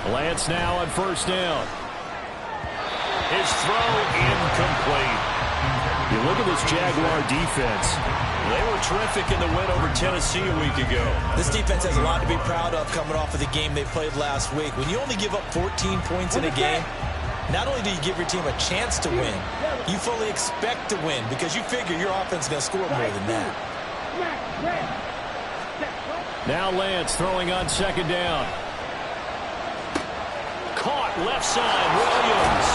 Lance now on first down. His throw incomplete. You look at this Jaguar defense. They were terrific in the win over Tennessee a week ago. This defense has a lot to be proud of coming off of the game they played last week. When you only give up 14 points in a game, not only do you give your team a chance to win, you fully expect to win because you figure your offense is going to score more than that. Now Lance throwing on second down. Caught left side, Williams.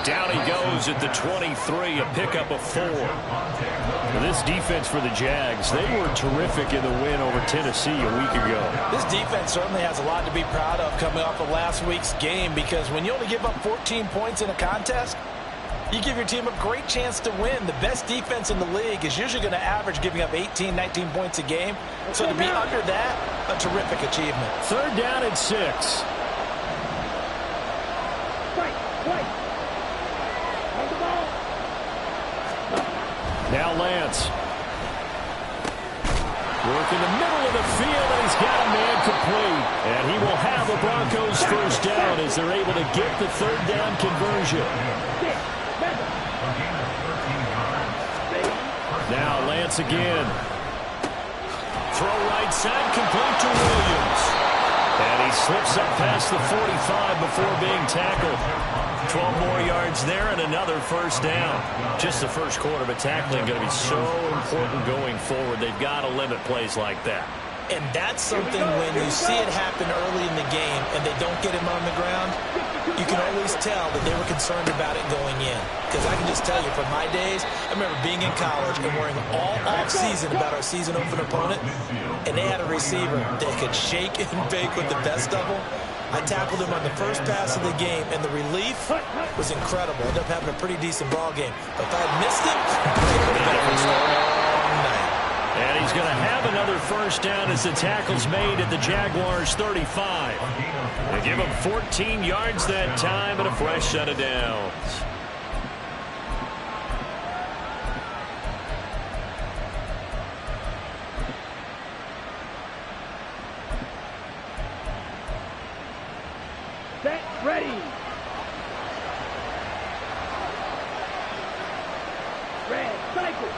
Down he goes at the 23, a pickup of 4. This defense for the Jags, they were terrific in the win over Tennessee a week ago. This defense certainly has a lot to be proud of coming off of last week's game because when you only give up 14 points in a contest, you give your team a great chance to win. The best defense in the league is usually going to average giving up 18, 19 points a game. So to be under that, a terrific achievement. Third down and 6. Now Lance. Work in the middle of the field, and he's got a man complete. And he will have the Broncos first down as they're able to get the third down conversion. Now Lance again. Throw right side, complete to Williams. And he slips up past the 45 before being tackled. 12 more yards there and another first down. Just the first quarter, but tackling going to be so important going forward. They've got to limit plays like that. And that's something when you see it happen early in the game and they don't get him on the ground, you can always tell that they were concerned about it going in. Because I can just tell you, from my days, I remember being in college and worrying all off-season about our season-open opponent, and they had a receiver that could shake and bake with the best of them. I tackled him on the first pass of the game, and the relief was incredible. Ended up having a pretty decent ball game. But if I had missed him, it would have been a long night. And he's going to have another first down as the tackle's made at the Jaguars' 35. They give him 14 yards that time and a fresh set of downs. Set, ready. Red, cycle.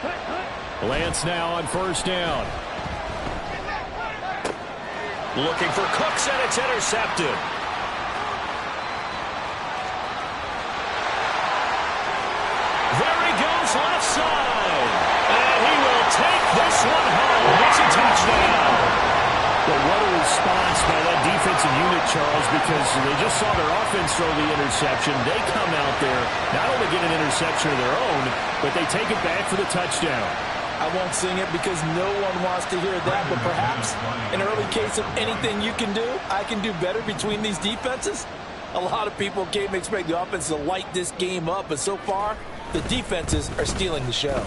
Hut, hut. Lance now on first down. Looking for Cooks, and it's intercepted. There he goes, left side. And he will take this one home. It's a touchdown. But what a response by that defensive unit, Charles, because they just saw their offense throw the interception. They come out there, not only get an interception of their own, but they take it back for the touchdown. I won't sing it because no one wants to hear that, but perhaps an early case of anything you can do, I can do better between these defenses. A lot of people came to expect the offense to light this game up, but so far, the defenses are stealing the show.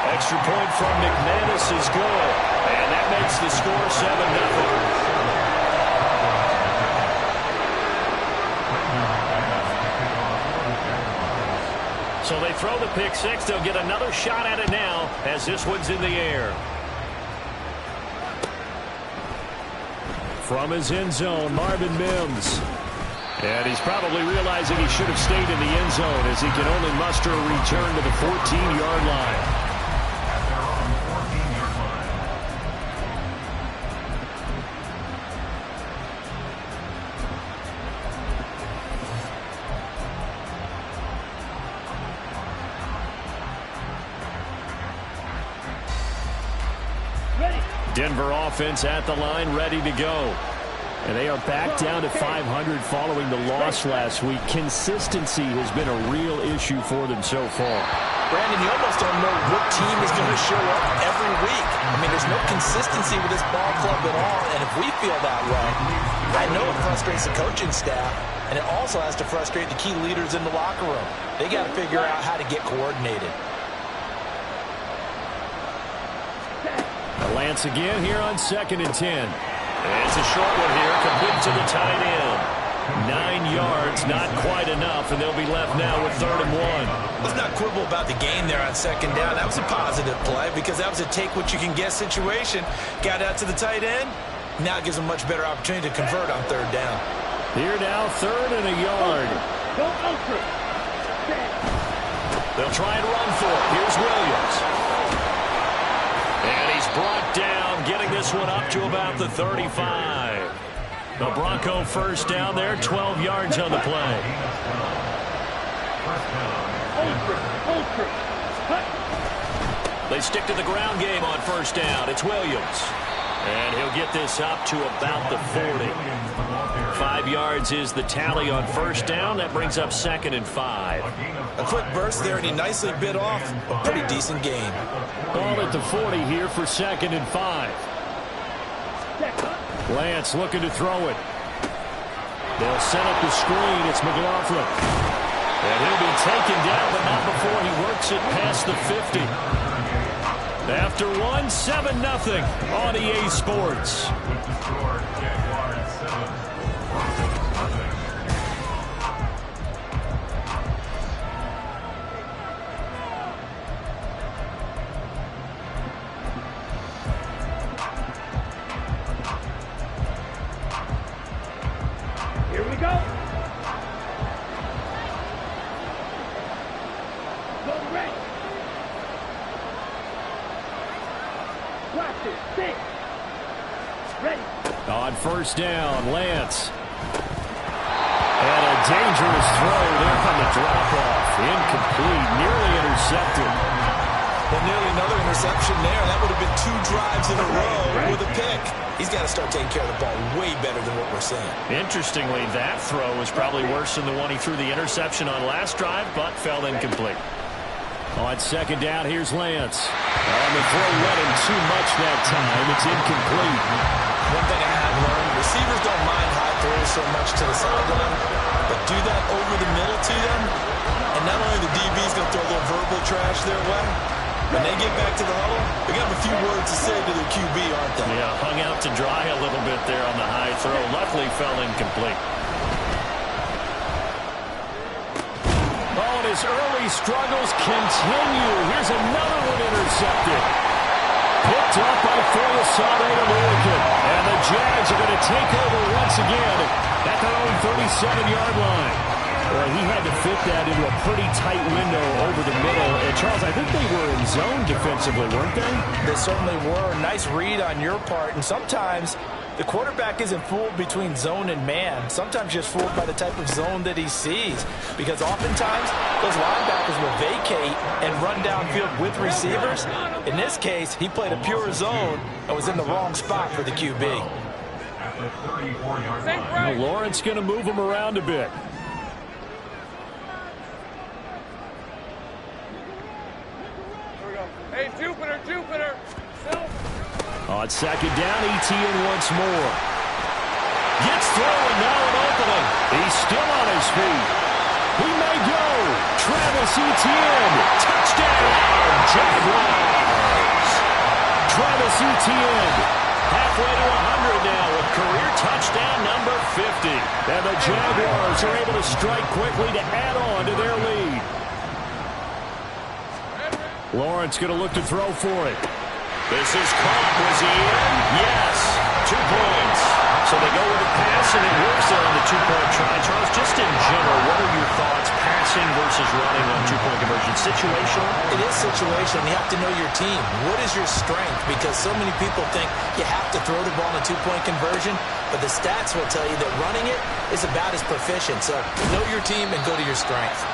Extra point from McManus is good, and that makes the score 7-0. So they throw the pick six. They'll get another shot at it now as this one's in the air. From his end zone, Marvin Mims. And he's probably realizing he should have stayed in the end zone as he can only muster a return to the 14-yard line. Denver offense at the line, ready to go. And they are back down to 500 following the loss last week. Consistency has been a real issue for them so far. Brandon, you almost don't know what team is going to show up every week. I mean, there's no consistency with this ball club at all, and if we feel that way, I know it frustrates the coaching staff, and it also has to frustrate the key leaders in the locker room. They got to figure out how to get coordinated. Lance again here on 2nd and 10. And it's a short one here, complete to the tight end. 9 yards, not quite enough, and they'll be left now with 3rd and 1. Let's not quibble about the gain there on 2nd down. That was a positive play because that was a take-what-you-can-get situation. Got out to the tight end, Now it gives them much better opportunity to convert on third down. Here now, 3rd and a yard. Go ultra. They'll try and run for it. Here's Williams. And he's brought down, getting this one up to about the 35. The Bronco first down there, 12 yards on the play. Ultra. They stick to the ground game on first down. It's Williams. And he'll get this up to about the 40. 5 yards is the tally on first down. That brings up 2nd and 5. A quick burst there, and he nicely bit off a pretty decent gain. Ball at the 40 here for 2nd and 5. Lance looking to throw it. They'll set up the screen. It's McLaughlin. And he'll be taken down, but not before he works it past the 50. After 7-0 on EA Sports. Here we go. Go ready. Watch it. 6. Ready. On first down, Lance. And a dangerous throw there on the drop-off. Incomplete, nearly intercepted. But nearly another interception there. That would have been 2 drives in a row with a pick. He's got to start taking care of the ball way better than what we're seeing. Interestingly, that throw was probably worse than the one he threw the interception on last drive, but fell incomplete. On second down, here's Lance. And the throw led him too much that time. It's incomplete. One thing I have learned, receivers don't mind high throws so much to the sideline, but do that over the middle to them, and not only the DB's going to throw a little verbal trash their way, when they get back to the huddle, they got a few words to say to their QB, aren't they? Yeah, hung out to dry a little bit there on the high throw. Luckily, fell incomplete. Oh, and his early struggles continue. Here's another one intercepted. Picked up by Foyesade American. And the Jags are going to take over once again at their own 37-yard line. Well, he had to fit that into a pretty tight window over the middle. And, Charles, I think they were in zone defensively, weren't they? They certainly were. Nice read on your part. And sometimes the quarterback isn't fooled between zone and man. Sometimes just fooled by the type of zone that he sees. Because oftentimes, those linebackers will vacate and run downfield with receivers. In this case, he played a pure zone and was in the wrong spot for the QB. Well, Lawrence going to move him around a bit. Hey, Jupiter. On second down, Etienne once more. Gets through and now an opening. He's still on his feet. He may go. Travis Etienne. Touchdown, Jaguars. Travis Etienne. Halfway to 100 now with career touchdown number 50. And the Jaguars are able to strike quickly to add on to their lead. Lawrence going to look to throw for it. This is caught. Was he in? Yes. 2 points. So they go with a pass, and it works there on the 2-point try. Charles, just in general, what are your thoughts, passing versus running on 2-point conversion? Situational? It is situational. You have to know your team. What is your strength? Because so many people think you have to throw the ball in a 2-point conversion, but the stats will tell you that running it is about as proficient. So know your team and go to your strength.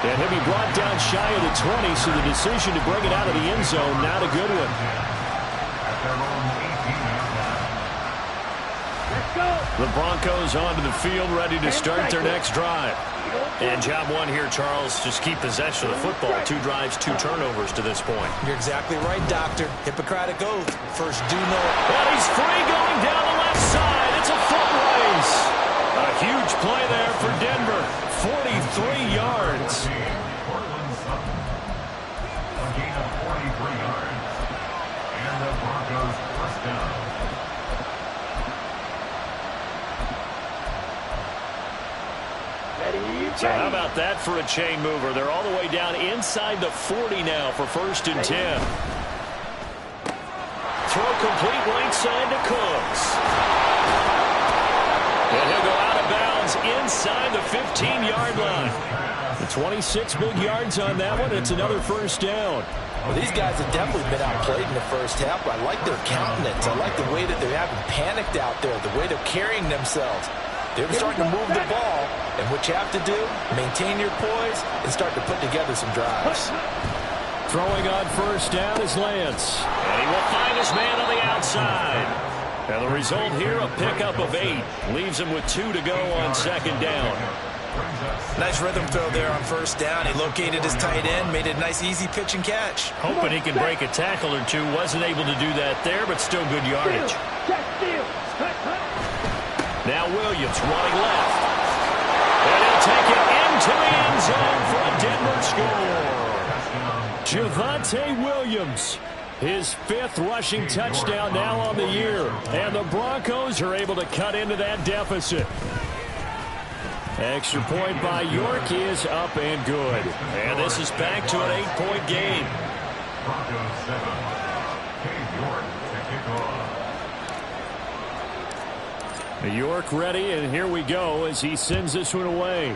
And he'll be brought down shy of the 20, so the decision to bring it out of the end zone, not a good one. The Broncos onto the field, ready to start their next drive. And job one here, Charles, just keep possession of the football. 2 drives, 2 turnovers to this point. You're exactly right, Doctor. Hippocratic oath. First, do know it. And he's free going down the left side. It's a foot race. A huge play there for Denver. 43 yards. So how about that for a chain mover? They're all the way down inside the 40 now for 1st and 10. Throw complete right side to Cooks. 15-yard line. The 26 big yards on that one. It's another first down. Well, these guys have definitely been outplayed in the first half, but I like their countenance. I like the way that they're having panicked out there, the way they're carrying themselves. They're starting to move the ball, and what you have to do, maintain your poise and start to put together some drives. Throwing on first down is Lance. And he will find his man on the outside. And the result here, a pickup of 8. Leaves him with 2 to go on second down. Nice rhythm throw there on first down. He located his tight end, made a nice easy pitch and catch. Hoping he can break a tackle or two. Wasn't able to do that there, but still good yardage. Now Williams running left. And he'll take it into the end zone for a Denver score. Javonte Williams, his 5th rushing touchdown now on the year. And the Broncos are able to cut into that deficit. Extra point by York is up and good. And this is back to an 8-point game. Broncos 7. York to kick off. York ready, and here we go as he sends this one away.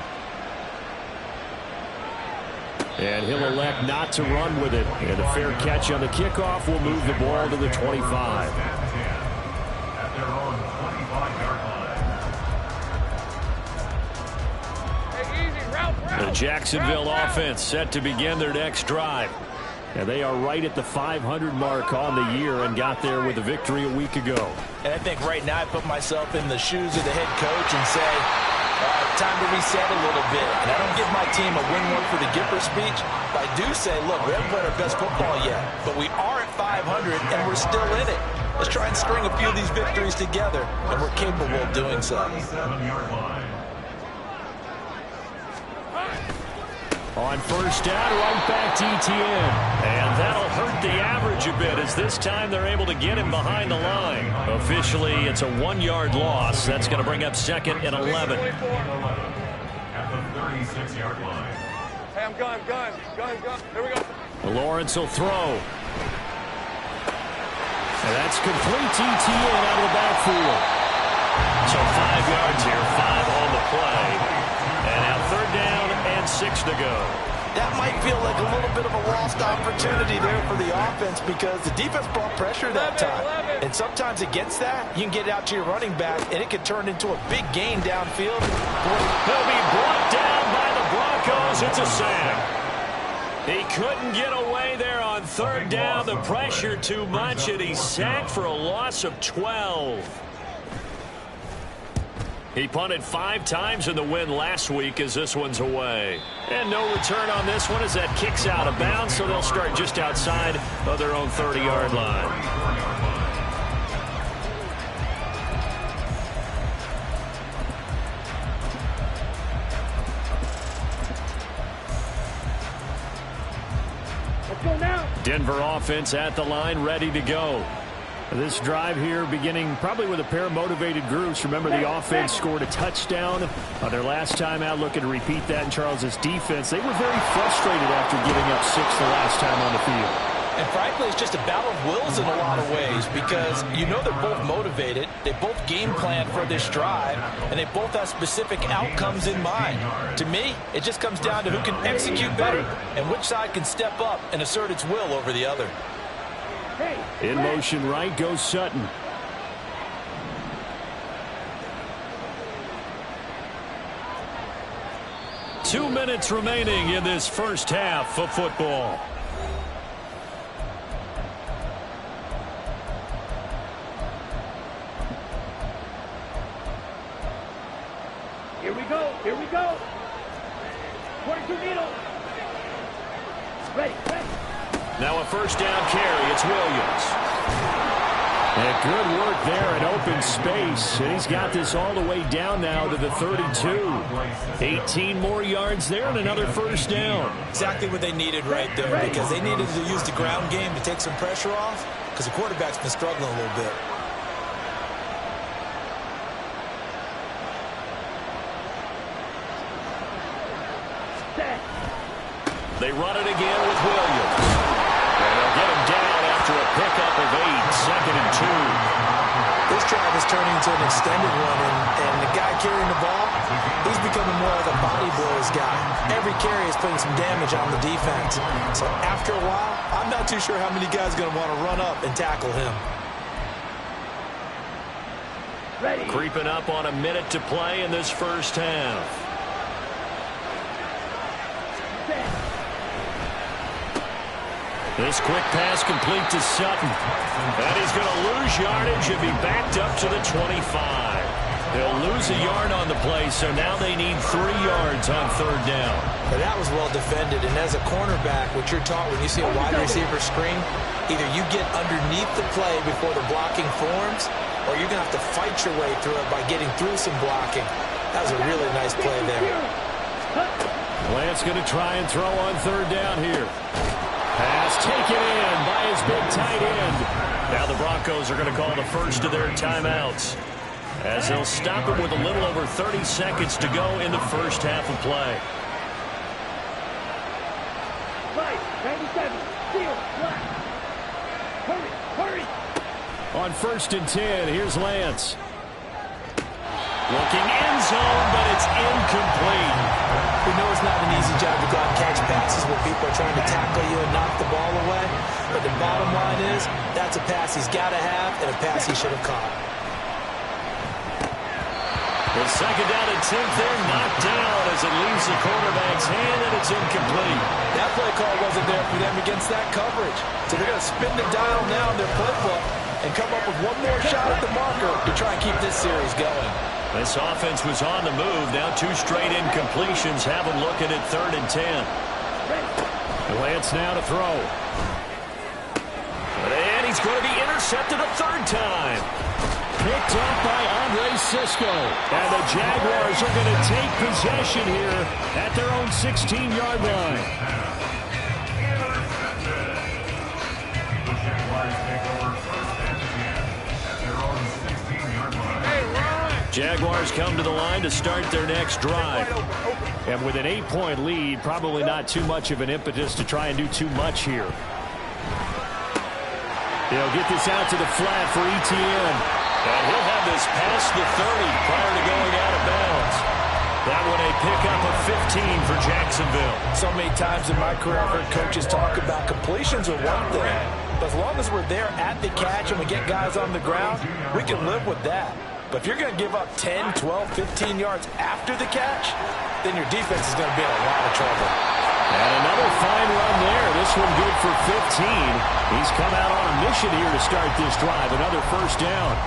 And he'll elect not to run with it. And a fair catch on the kickoff will move the ball to the 25. At their own 25-yard line. The Jacksonville offense set to begin their next drive. And they are right at the 500 mark on the year and got there with a victory a week ago. And I think right now I put myself in the shoes of the head coach and say, time to reset a little bit. And I don't give my team a win one for the Gipper speech, but I do say, look, we haven't played our best football yet, but we are at 500 and we're still in it. Let's try and string a few of these victories together, and we're capable of doing so. 27-yard line. On first down, right back to ETN. And that'll hurt the average a bit as this time they're able to get him behind the line. Officially, it's a 1-yard loss. That's going to bring up second and 11. At the 36-yard line. Hey, I'm gun. Here we go. Lawrence will throw. And that's complete to ETN out of the backfield. So 5 yards here, 5 on the play. And now third down and 6 to go. That might feel like a little bit of a lost opportunity there for the offense because the defense brought pressure that time. And sometimes against that, you can get out to your running back, and it can turn into a big gain downfield. He'll be brought down by the Broncos. It's a sack. He couldn't get away there on third down. The pressure too much, and he's sacked for a loss of 12. He punted 5 times in the win last week as this one's away. And no return on this one as that kicks out of bounds, so they'll start just outside of their own 30-yard line. Let's go now. Denver offense at the line, ready to go. This drive here beginning probably with a pair of motivated groups. Remember, the offense scored a touchdown their last time out. Looking to repeat that in Charles's defense. They were very frustrated after giving up 6 the last time on the field. And frankly, it's just a battle of wills in a lot of ways because you know they're both motivated. They both game plan for this drive, and they both have specific outcomes in mind. To me, it just comes down to who can execute better and which side can step up and assert its will over the other. In motion right goes Sutton. Two minutes remaining in this first half of football. Here we go. 22 needle. Ready. Now a first down carry. It's Williams. And good work there in open space. And he's got this all the way down now to the 32. 18 more yards there and another first down. Exactly what they needed right there because they needed to use the ground game to take some pressure off because the quarterback's been struggling a little bit. They run it again with Williams. And they'll get him down after a pickup of 8, 2nd and 2. This drive is turning into an extended one, and the guy carrying the ball, he's becoming more like a body blows guy. Every carry is putting some damage on the defense. So after a while, I'm not too sure how many guys are going to want to run up and tackle him. Ready. Creeping up on a minute to play in this first half. This quick pass complete to Sutton. And he's going to lose yardage if he backed up to the 25. They'll lose a yard on the play, so now they need 3 yards on third down. But that was well defended, and as a cornerback, what you're taught when you see a wide receiver screen, either you get underneath the play before the blocking forms, or you're going to have to fight your way through it by getting through some blocking. That was a really nice play there. Lance going to try and throw on third down here. Pass taken in by his big tight end. Now the Broncos are going to call the first of their timeouts, as they'll stop it with a little over 30 seconds to go in the first half of play. Right, 97, seal, black. Hurry, hurry. On 1st and 10, here's Lance. Looking end zone, but it's incomplete. We know it's not an easy job to go out and catch passes when people are trying to tackle you and knock the ball away. But the bottom line is, that's a pass he's got to have and a pass he should have caught. The second down attempt there knocked down as it leaves the quarterback's hand, and it's incomplete. That play call wasn't there for them against that coverage. So they're going to spin the dial now in their playbook and come up with one more shot at the marker to try and keep this series going. This offense was on the move. Now 2 straight incompletions have them looking at 3rd and 10. Lance now to throw. And he's going to be intercepted a 3rd time. Picked up by Andre Sisco. And the Jaguars are going to take possession here at their own 16-yard line. The Jaguars take over first and 10 at their own 16-yard line. Jaguars come to the line to start their next drive. And with an 8-point lead, probably not too much of an impetus to try and do too much here. They'll get this out to the flat for Etienne. And he'll have this past the 30 prior to going out of bounds. That one a pickup of 15 for Jacksonville. So many times in my career I've heard coaches talk about completions are one thing. But as long as we're there at the catch and we get guys on the ground, we can live with that. But if you're going to give up 10, 12, 15 yards after the catch, then your defense is going to be in a lot of trouble. And another fine run there. This one good for 15. He's come out on a mission here to start this drive. Another first down.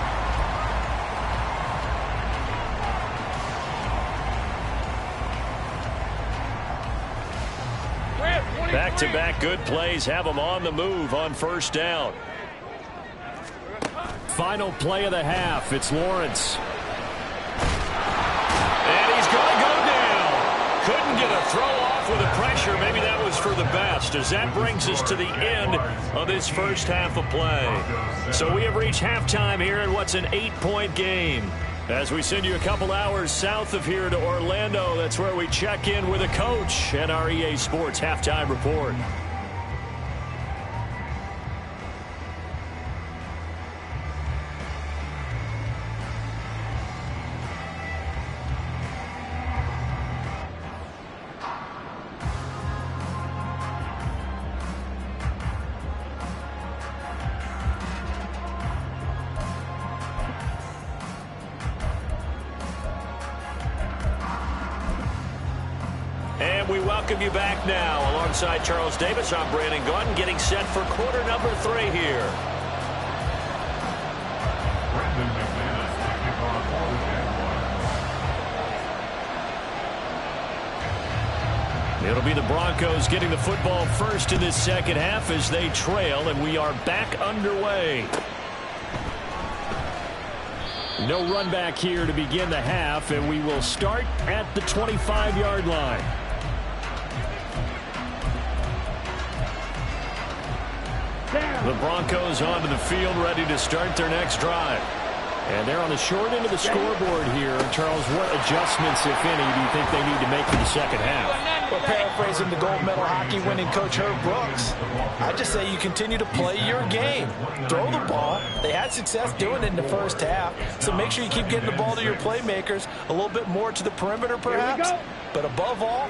Back-to-back good plays have them on the move on first down. Final play of the half. It's Lawrence. And he's going to go down. Couldn't get a throw off with the pressure. Maybe that was for the best, as that brings us to the end of this first half of play. So we have reached halftime here in what's an 8-point game. As we send you a couple hours south of here to Orlando, that's where we check in with a coach and our EA Sports Halftime Report. We welcome you back now. Alongside Charles Davis, I'm Brandon Gaudin, getting set for quarter number 3 here. Brandon McManus to kick off for the Jaguars. It'll be the Broncos getting the football first in this second half as they trail, and we are back underway. No run back here to begin the half, and we will start at the 25-yard line. The Broncos onto the field, ready to start their next drive. And they're on the short end of the scoreboard here. Charles, what adjustments, if any, do you think they need to make for the second half? Well, paraphrasing the gold medal hockey winning coach Herb Brooks, I just say you continue to play your game. Throw the ball. They had success doing it in the first half, so make sure you keep getting the ball to your playmakers, a little bit more to the perimeter perhaps, but above all,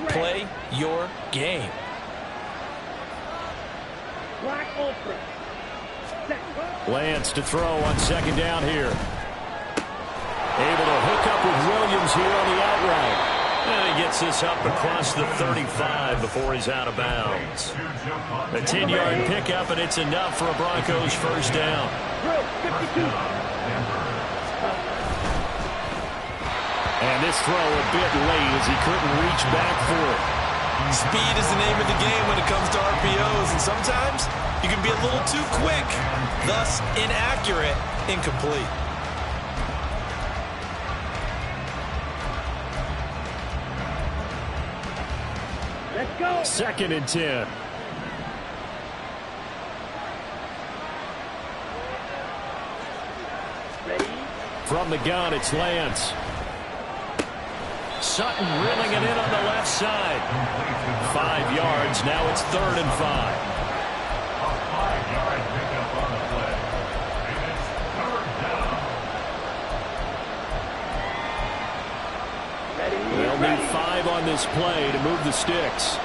play your game. Black Ultra. Lance to throw on second down here. Able to hook up with Williams here on the outright. And he gets this up across the 35 before he's out of bounds. A 10-yard pickup, and it's enough for a Broncos first down. And this throw a bit late as he couldn't reach back for it. Speed is the name of the game when it comes to RPOs, and sometimes you can be a little too quick, thus inaccurate, incomplete. Let's go. 2nd and 10. Ready? From the gun, it's Lance. Sutton reeling it in on the left side. 5 yards. Now it's 3rd and 5. A 5-yard pickup on the play. And it's 3rd down. Ready? They'll need 5 on this play to move the sticks.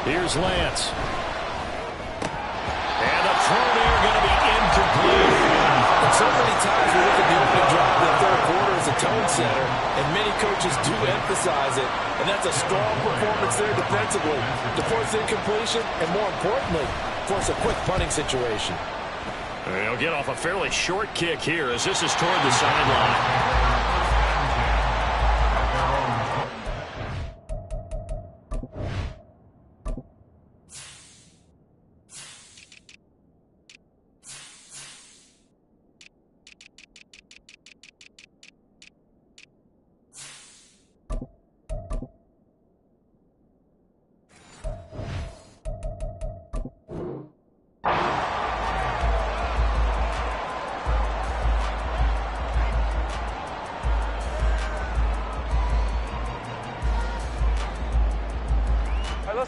Here's Lance. And the throw there going to be incomplete. And so many times we look at the opening drive in the third quarter as a tone setter, and many coaches do emphasize it, and that's a strong performance there defensively to force incompletion and, more importantly, force a quick punting situation. He'll get off a fairly short kick here as this is toward the sideline.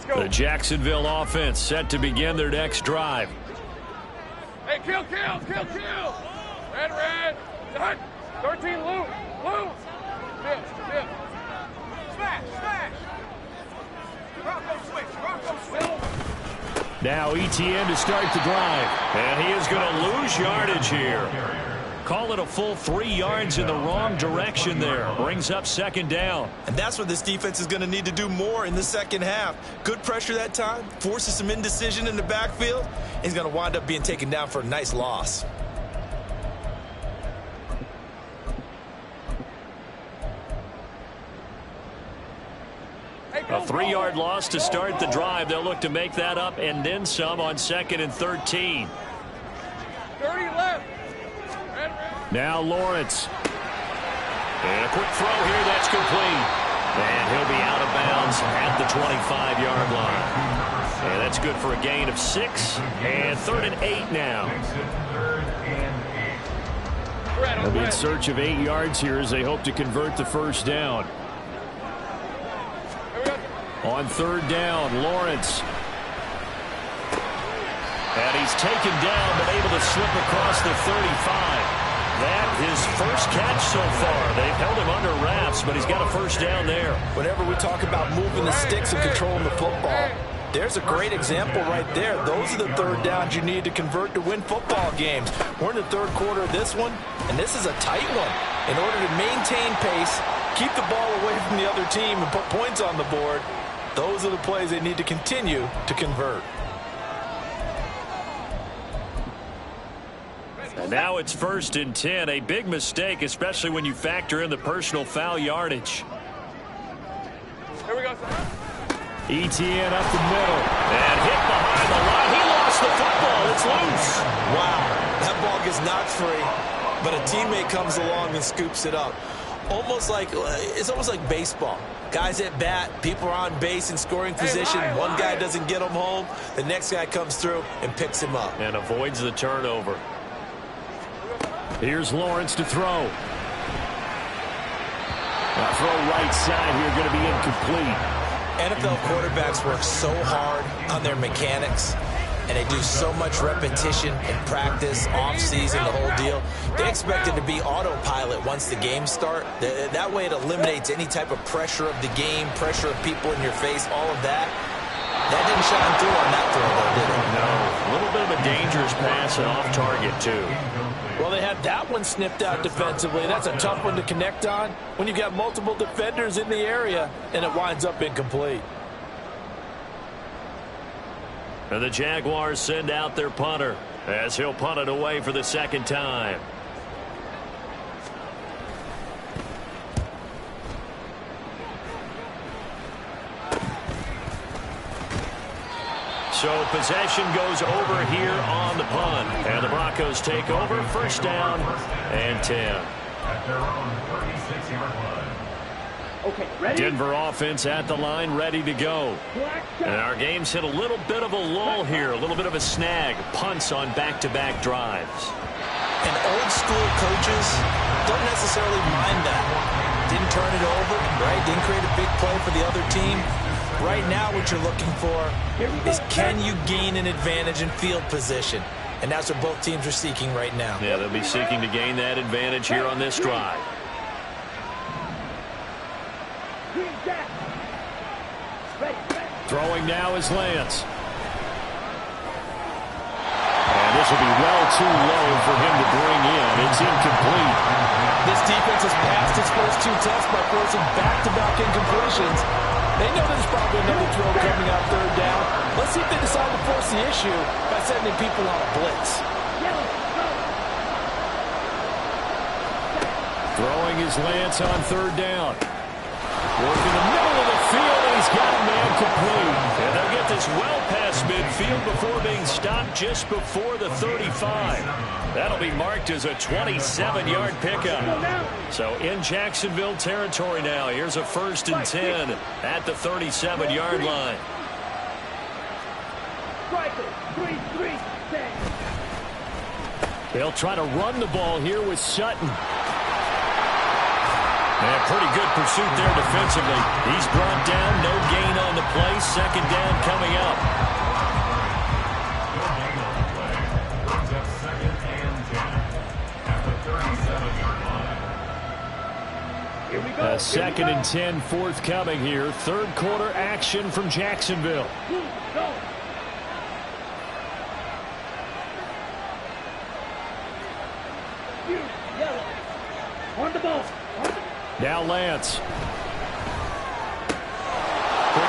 The Jacksonville offense set to begin their next drive. Hey, kill. Red. Done. 13, loop. Dip. Smash. Bronco switch. Now ETN to start the drive. And he is going to lose yardage here. Call it a full 3 yards in the wrong direction there. Brings up 2nd down. And that's what this defense is going to need to do more in the second half. Good pressure that time, forces some indecision in the backfield. He's going to wind up being taken down for a nice loss. A 3-yard loss to start the drive. They'll look to make that up and then some on 2nd and 13. 30 left. Now Lawrence. And a quick throw here. That's complete. And he'll be out of bounds at the 25-yard line. And that's good for a gain of 6. And 3rd and 8 now. They'll be in search of 8 yards here as they hope to convert the first down. On 3rd down, Lawrence. And he's taken down but able to slip across the 35. That his first catch so far. They've held him under wraps, but he's got a first down there. Whenever we talk about moving the sticks and controlling the football, there's a great example right there. Those are the 3rd downs you need to convert to win football games. We're in the 3rd quarter of this one, and this is a tight one. In order to maintain pace, keep the ball away from the other team, and put points on the board, those are the plays they need to continue to convert. And now it's 1st and 10. A big mistake, especially when you factor in the personal foul yardage. Here we go. ETN up the middle. And hit behind the line. He lost the football. It's loose. Wow, that ball gets knocked free, but a teammate comes along and scoops it up. Almost like it's almost like baseball. Guys at bat, people are on base in scoring position. One guy doesn't get him home. The next guy comes through and picks him up. And avoids the turnover. Here's Lawrence to throw. Now throw right side here, going to be incomplete. NFL quarterbacks work so hard on their mechanics, and they do so much repetition and practice, off-season, the whole deal. They expect it to be autopilot once the games start. That way it eliminates any type of pressure of the game, pressure of people in your face, all of that. That didn't shine through on that throw, though, did it? No. A little bit of a dangerous pass and off target, too. Well, they had that one snipped out defensively. That's a tough one to connect on when you've got multiple defenders in the area, and it winds up incomplete. And the Jaguars send out their punter as he'll punt it away for the second time. So possession goes over here on the punt. And the Broncos take over. First down and 10. At their own 36-yard line. Okay, ready? Denver offense at the line, ready to go. And our game's hit a little bit of a lull here, a little bit of a snag. Punts on back-to-back drives. And old school coaches don't necessarily mind that. Didn't turn it over, right? Didn't create a big play for the other team. Right now what you're looking for is can you gain an advantage in field position? And that's what both teams are seeking right now. Yeah, they'll be seeking to gain that advantage here on this drive. Throwing now is Lance. And this will be well too low for him to bring in. It's incomplete. This defense has passed its first two tests by forcing back-to-back incompletions. They know there's probably another throw coming out third down. Let's see if they decide to force the issue by sending people on a blitz. Throwing is Lance on third down. Working the middle of the field, and he's got a man complete. And they'll get this well past midfield before being stopped just before the 35. That'll be marked as a 27-yard pickup. So in Jacksonville territory now. Here's a 1st and 10 at the 37-yard line. They'll try to run the ball here with Sutton. And pretty good pursuit there defensively. He's brought down, no gain on the play. Second down coming up. No gain on the play. Brings up 2nd and 10 at the 37-yard line. Here we go. 2nd and 10 forthcoming here. Third quarter action from Jacksonville. Go. Yellow. On the ball. Now Lance. For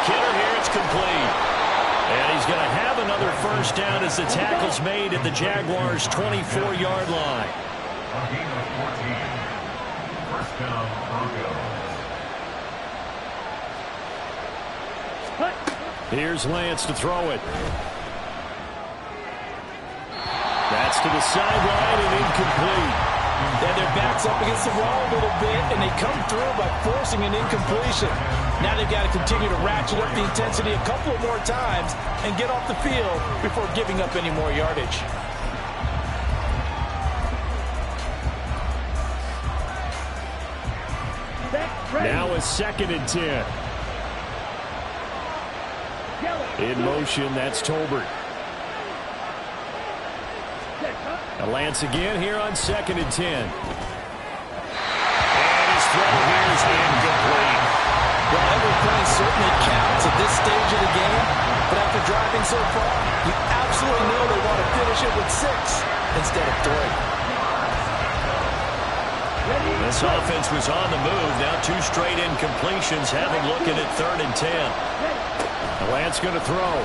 Kidder here, it's complete. And he's going to have another first down as the tackle's made at the Jaguars' 24-yard line. A gain of 14. First down, Broncos. Here's Lance to throw it. That's to the sideline and incomplete. And their backs up against the wall a little bit, and they come through by forcing an incompletion. Now they've got to continue to ratchet up the intensity a couple more times and get off the field before giving up any more yardage. Now a 2nd and 10. In motion, that's Tolbert. Lance again here on 2nd and 10. And his throw here is incomplete. Well, every play certainly counts at this stage of the game, but after driving so far, you absolutely know they want to finish it with 6 instead of 3. This offense was on the move. Now 2 straight incompletions have him looking at 3rd and 10. Lance going to throw.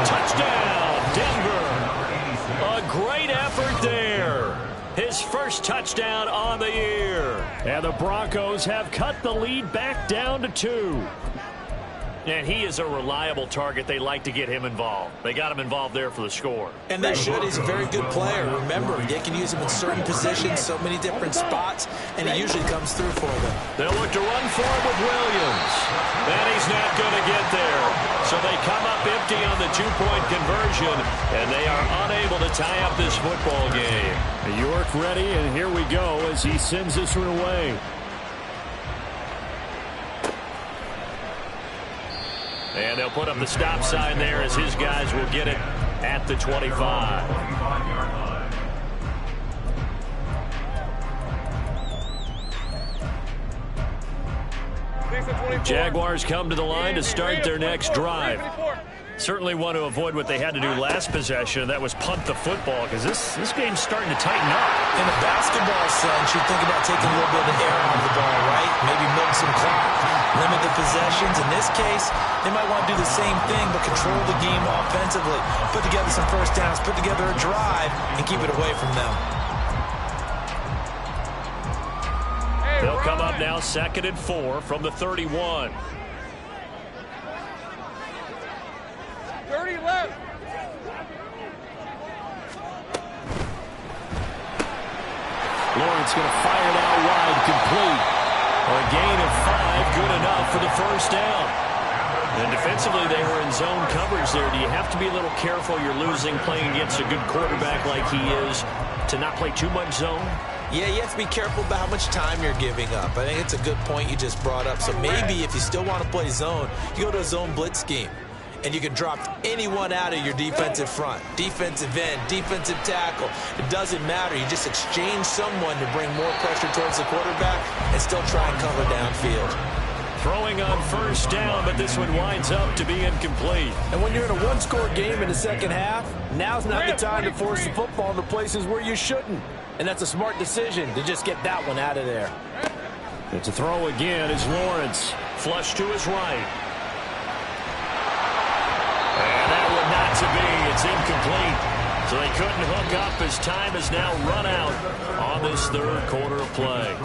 Touchdown, Denver. A great effort there. His first touchdown on the year. And the Broncos have cut the lead back down to 2. And he is a reliable target. They like to get him involved. They got him involved there for the score. And they should. He's a very good player. Remember, they can use him in certain positions, so many different spots, and he usually comes through for them. They'll look to run for him with Williams. And he's not going to get there. So they come up empty on the two-point conversion, and they are unable to tie up this football game. York ready, and here we go as he sends this one away. And they'll put up the stop sign there as his guys will get it at the 25. Jaguars come to the line to start their next drive. Certainly want to avoid what they had to do last possession, and that was punt the football, because this game's starting to tighten up. In a basketball sense, you think about taking a little bit of the air out of the ball, right? Maybe milk some clock, limit the possessions. In this case, they might want to do the same thing, but control the game offensively. Put together some first downs, put together a drive, and keep it away from them. They'll come up now 2nd and 4 from the 31. 30 left. Lawrence going to fire it out wide, complete. A gain of 5, good enough for the first down. And defensively, they were in zone coverage there. Do you have to be a little careful? You're losing playing against a good quarterback like he is to not play too much zone? Yeah, you have to be careful about how much time you're giving up. I think it's a good point you just brought up. So maybe if you still want to play zone, you go to a zone blitz scheme. And you can drop anyone out of your defensive front. Defensive end, defensive tackle. It doesn't matter. You just exchange someone to bring more pressure towards the quarterback and still try and cover downfield. Throwing on first down, but this one winds up to be incomplete. And when you're in a one-score game in the second half, now's not the time to force the football in the places where you shouldn't. And that's a smart decision to just get that one out of there. It's a throw again as Lawrence. Flush to his right. And that one not to be. It's incomplete. So they couldn't hook up as time has now run out on this third quarter of play.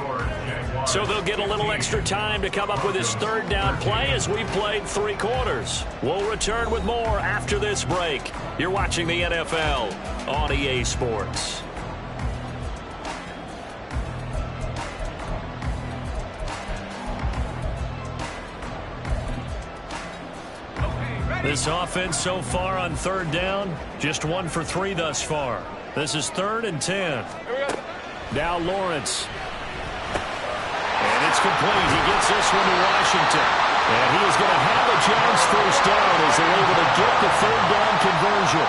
So they'll get a little extra time to come up with his third down play as we played 3 quarters. We'll return with more after this break. You're watching the NFL on EA Sports. This offense so far on third down, just 1 for 3 thus far. This is 3rd and 10. Now Lawrence. And it's complete. He gets this one to Washington. And he is going to have a chance first down as they're able to get the third down conversion.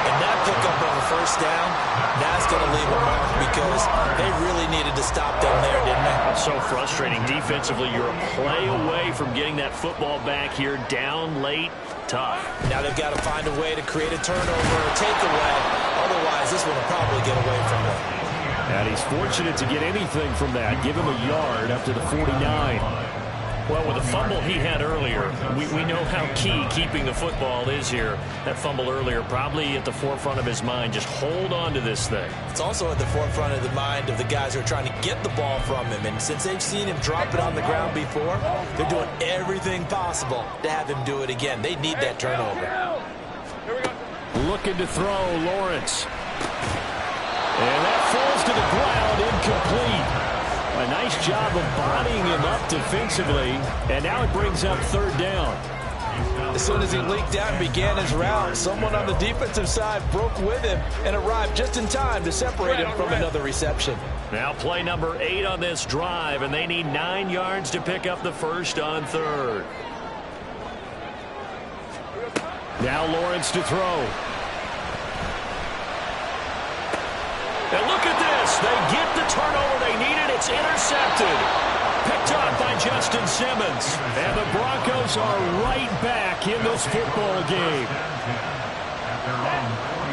And that pickup of a first down, that's going to leave a mark because they really needed to stop them there, didn't they? So frustrating. Defensively, you're a play away from getting that football back here down late. Tough. Now they've got to find a way to create a turnover or takeaway. Otherwise, this one will probably get away from them. And he's fortunate to get anything from that. Give him a yard up to the 49. Well, with the fumble he had earlier, we know how key keeping the football is here. That fumble earlier probably at the forefront of his mind. Just hold on to this thing. It's also at the forefront of the mind of the guys who are trying to get the ball from him. And since they've seen him drop it on the ground before, they're doing everything possible to have him do it again. They need that turnover. Here we go. Looking to throw, Lawrence. And that falls to the ground, incomplete. A nice job of bodying him up defensively, and now it brings up third down. As soon as he leaked out and began his route, someone on the defensive side broke with him and arrived just in time to separate him from another reception. Now play number 8 on this drive, and they need 9 yards to pick up the first on third. Now Lawrence to throw. And look at this. They get the turnover they needed. It's intercepted. Picked up by Justin Simmons. And the Broncos are right back in this football game.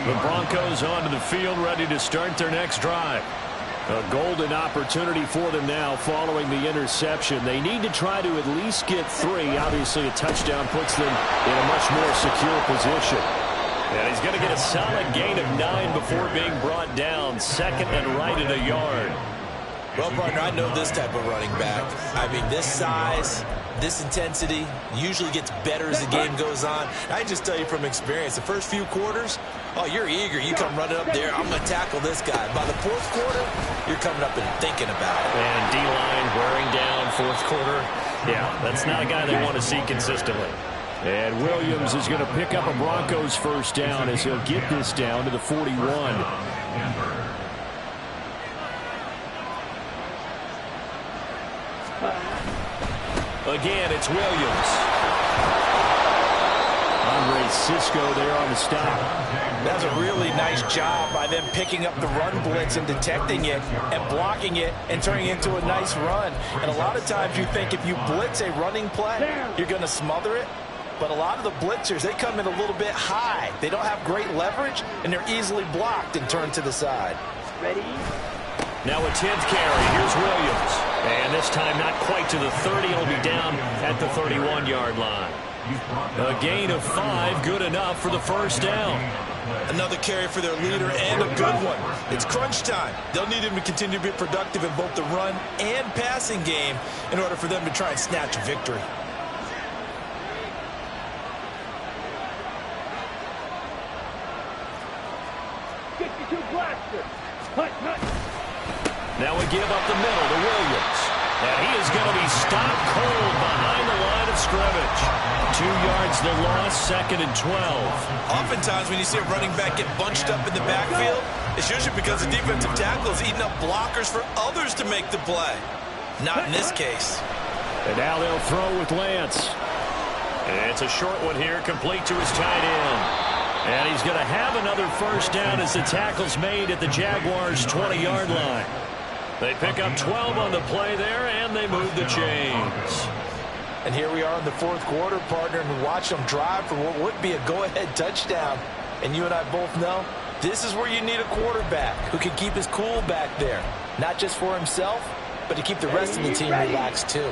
The Broncos onto the field, ready to start their next drive. A golden opportunity for them now following the interception. They need to try to at least get 3. Obviously, a touchdown puts them in a much more secure position. And he's going to get a solid gain of 9 before being brought down. 2nd and right at a yard. Well, partner, I know this type of running back. I mean, this size, this intensity usually gets better as the game goes on. I just tell you from experience, the first few quarters, oh, you're eager. You come running up there, I'm going to tackle this guy. By the fourth quarter, you're coming up and thinking about it. And D-line wearing down fourth quarter. Yeah, that's not a guy they want to see consistently. And Williams is going to pick up a Broncos first down as he'll get this down to the 41. Again, it's Williams. Andre Cisco there on the stop. That's a really nice job by them picking up the run blitz and detecting it and blocking it and turning it into a nice run. And a lot of times you think if you blitz a running play, you're going to smother it. But a lot of the blitzers, they come in a little bit high. They don't have great leverage, and they're easily blocked and turned to the side. Ready? Now a 10th carry. Here's Williams. And this time not quite to the 30. It'll be down at the 31-yard line. A gain of 5, good enough for the first down. Another carry for their leader and a good one. It's crunch time. They'll need him to continue to be productive in both the run and passing game in order for them to try and snatch a victory. Now we give up the middle to Williams. And he is going to be stopped cold behind the line of scrimmage. 2 yards the loss, 2nd and 12. Oftentimes when you see a running back get bunched up in the backfield, it's usually because the defensive tackle is eating up blockers for others to make the play. Not in this case. And now they'll throw with Lance. And it's a short one here, complete to his tight end. And he's going to have another first down as the tackle's made at the Jaguars' 20-yard line. They pick up 12 on the play there, and they move the chains. And here we are in the fourth quarter, partner, and watch them drive for what would be a go-ahead touchdown. And you and I both know this is where you need a quarterback who can keep his cool back there. Not just for himself, but to keep the rest of the team relaxed, too.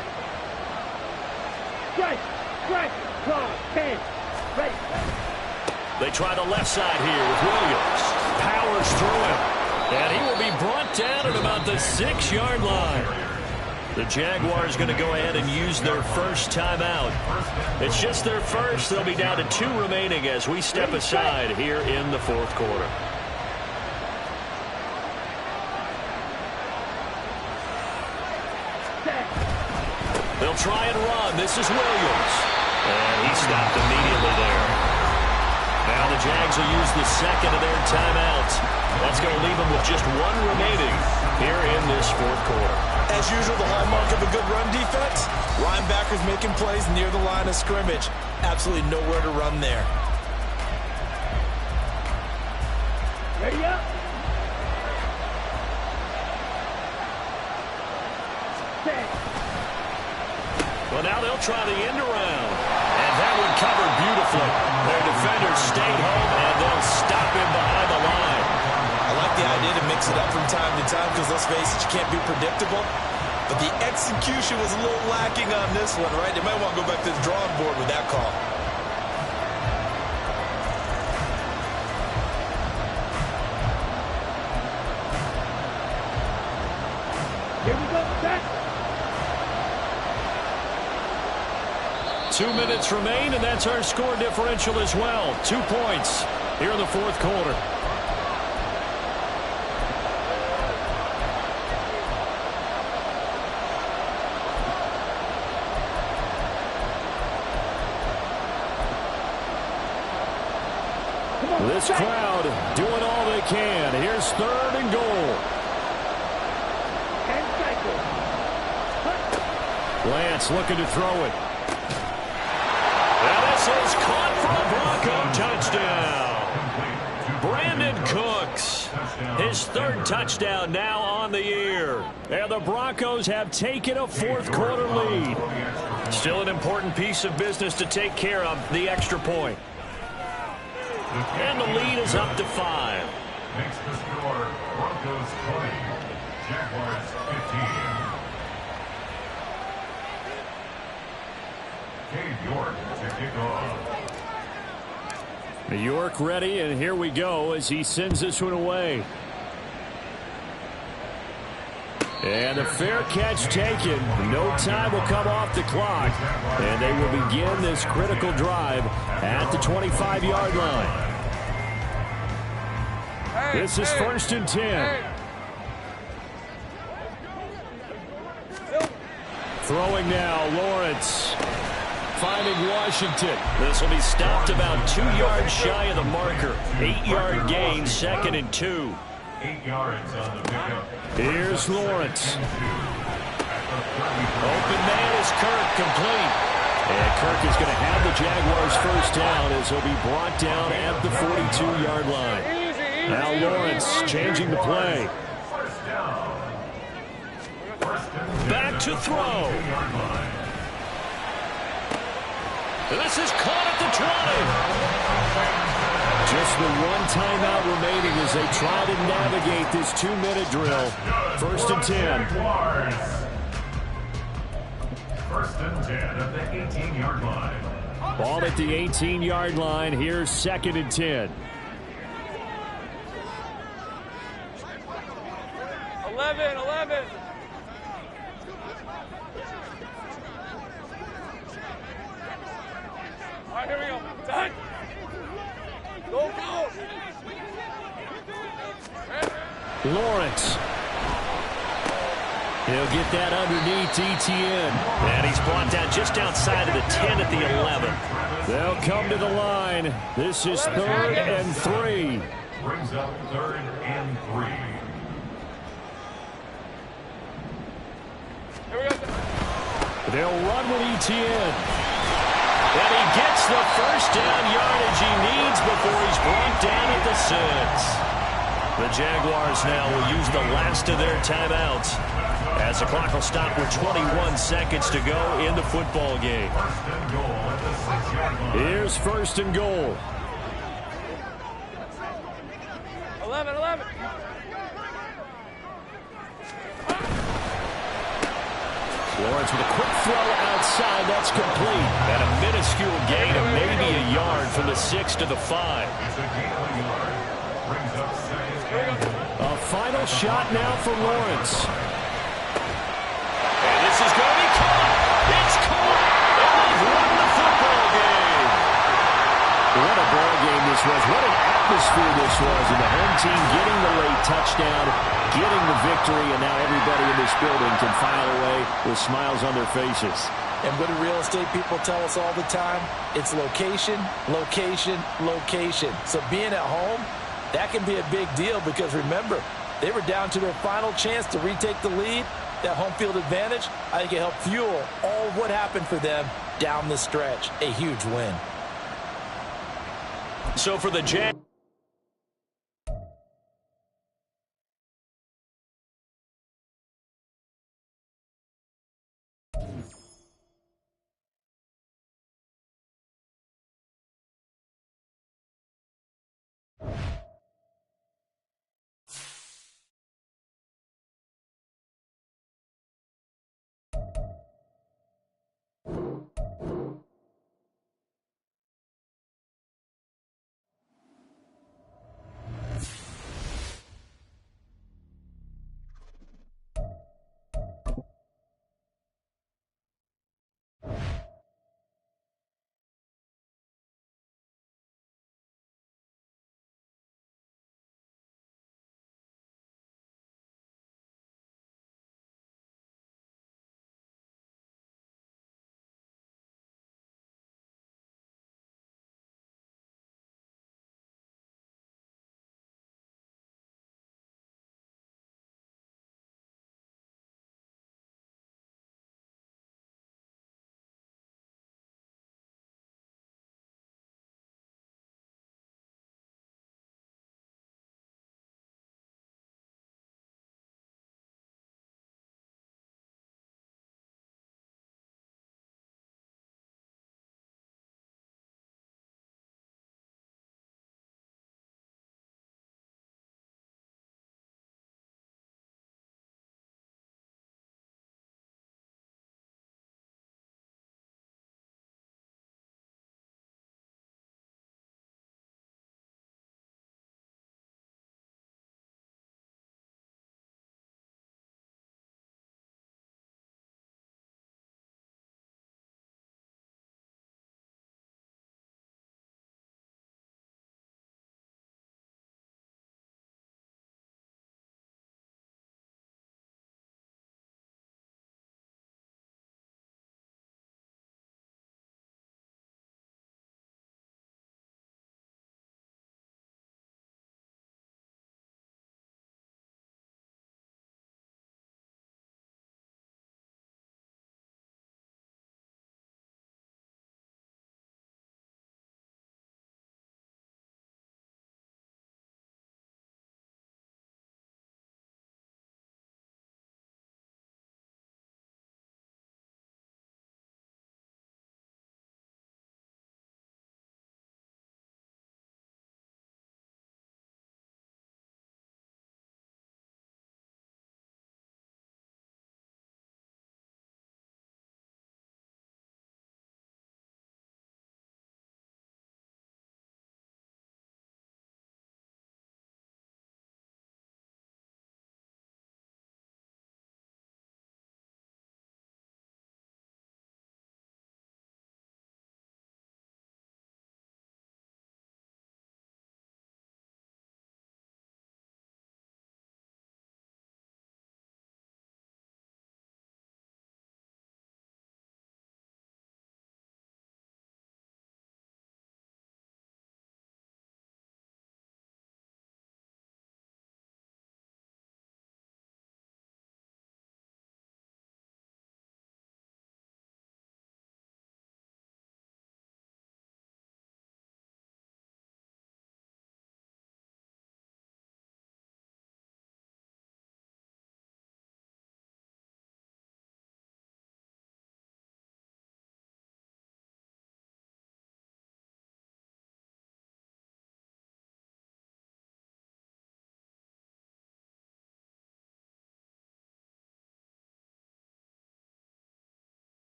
Strike, cross, 10, ready. They try the left side here with Williams. Powers through him. And he will be brought down at about the 6-yard line. The Jaguars going to go ahead and use their first timeout. It's just their first. They'll be down to 2 remaining as we step aside here in the fourth quarter. They'll try and run. This is Williams. And he stopped immediately there. Now the Jags will use the second of their timeouts. That's going to leave them with just 1 remaining here in this fourth quarter. As usual, the hallmark of a good run defense, linebackers making plays near the line of scrimmage. Absolutely nowhere to run there. Ready up. Well, now they'll try the end around. And that one covered beautifully. Their defenders stayed home, and they'll stop him behind the line. I like the idea to mix it up from time to time because, let's face it, you can't be predictable. But the execution was a little lacking on this one, right? They might want to go back to the drawing board with that call. Here we go, set. 2 minutes remain, and that's our score differential as well. 2 points here in the fourth quarter. This crowd doing all they can. Here's 3rd and goal. Lance looking to throw it. And this is caught for a Bronco touchdown. Brandon Cooks, his 3rd touchdown now on the year. And the Broncos have taken a fourth quarter lead. Still an important piece of business to take care of, the extra point. And the lead is up to 5. Makes the score Broncos 20, Jaguars 15. Cade York to kick off. New York ready, and here we go as he sends this one away. And a fair catch taken. No time will come off the clock. And they will begin this critical drive at the 25-yard line. This is 1st and 10. Throwing now, Lawrence. Finding Washington. This will be stopped about 2 yards shy of the marker. 8-yard gain, 2nd and 2. 8 yards on the pickup. Here's Lawrence. Open man is Kirk, complete. And Kirk is going to have the Jaguars first down as he'll be brought down at the 42-yard line. Now Lawrence changing the play. Back to throw. This is caught at the 20. Just the one timeout remaining as they try to navigate this 2-minute drill. 1st and 10. 1st and 10 at the 18-yard line. Ball at the 18-yard line. Here's 2nd and 10. 11. All right, here we go. Done. Go. Lawrence. He'll get that underneath Etienne. And he's brought down just outside of the 10 at the 11. They'll come to the line. This is 3rd and 3. Brings up 3rd and 3. Here we go. They'll run with Etienne. And he gets the first down yardage he needs before he's brought down at the 6. The Jaguars now will use the last of their timeouts as the clock will stop with 21 seconds to go in the football game. 1st and goal at the 6-yard line. Here's 1st and goal. 11. Lawrence with a quick throw outside. That's complete. And a minuscule gain of maybe a yard from the 6 to the 5. It's a gain of a yard. Brings up 2nd and goal. A final shot now for Lawrence. And this is going to be caught. It's caught. And they've won the football game. What a ball game this was. What an atmosphere this was. And the home team getting the late touchdown, getting the victory, and now everybody in this building can file away with smiles on their faces. And what do real estate people tell us all the time? It's location, location, location. So being at home, that can be a big deal because remember, they were down to their final chance to retake the lead. That home field advantage, I think it helped fuel all of what happened for them down the stretch. A huge win. So for the Jags.